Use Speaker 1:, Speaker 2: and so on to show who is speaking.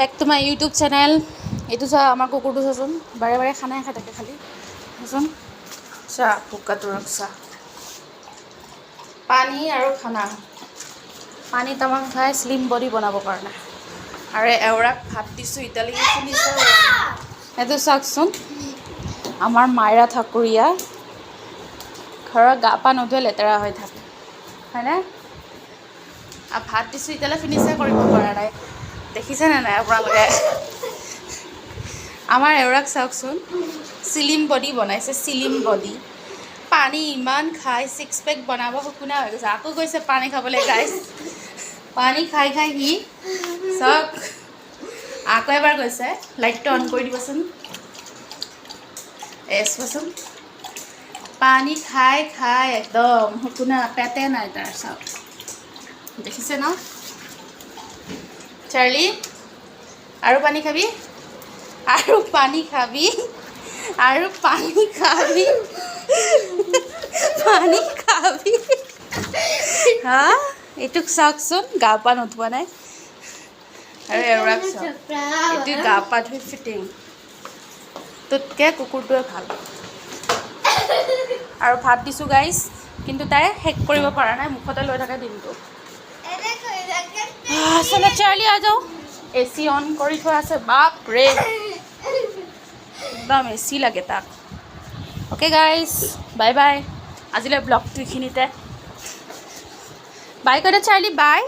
Speaker 1: Back to my YouTube channel. এইটো চোৱা আমাৰ কুকুৰটো চোৱাচোন, বাৰে বাৰে খানাই খাই থাকে খালি চোৱাচোন। চোৱা ভোকাটো ৰখা পানী আৰু খানা, পানী তামাম খাই শ্লিম বডি বনাবৰ কাৰণে। আৰু এওৰাক ভাত দিছোঁ এতিয়ালৈকে শুনিছে। এইটো চাওকচোন আমাৰ মাইৰা ঠাকুৰীয়া, ঘৰৰ গা পা নোধোৱে লেতেৰা হৈ থাকে হয়নে? আৰু ভাত দিছোঁ এতিয়ালৈ ফিনিছে কৰিব পৰা নাই, দেখিছেনে নাই আপোনালোকে? আমাৰ এওৰাক চাওকচোন, চিলিম বডি বনাইছে, চিলিম বডি। পানী ইমান খাই ছিক্স পেক বনাব শুকুনা হৈ গৈছে। আকৌ গৈছে পানী খাবলৈ গাইছ, পানী খাই খাই সি চাওক আকৌ এবাৰ গৈছে। লাইটটো অন কৰি দিবচোন, চোৱাচোন পানী খাই খাই একদম শুকুনা, পেটে নাই তাৰ। চাওক দেখিছে ন? চাৰ্লি আৰু পানী খাবি, আৰু পানী খাবি, আৰু পানী খাবি, পানী খাবি। হা এইটোক চাওকচোন, গা পা নোধোৱা নাই। আৰু এওৰাক চাওক, এইটো গা পা ধুই ফিটিং। তোতকৈ কুকুৰটোৱে ভাল। আৰু ভাত দিছোঁ গাইজ, কিন্তু তাই শেষ কৰিব পৰা নাই, মুখতে লৈ থাকে দিনটো। চলো চাৰ্লি আ যাও। এচি অন কৰি থোৱা আছে, বাপ ৰে একদম এচি লাগে তাক। Okay guys, bye bye. আজিলৈ ব্লগটো এইখিনিতে। বাই কৈ দে চাৰ্লি, বাই।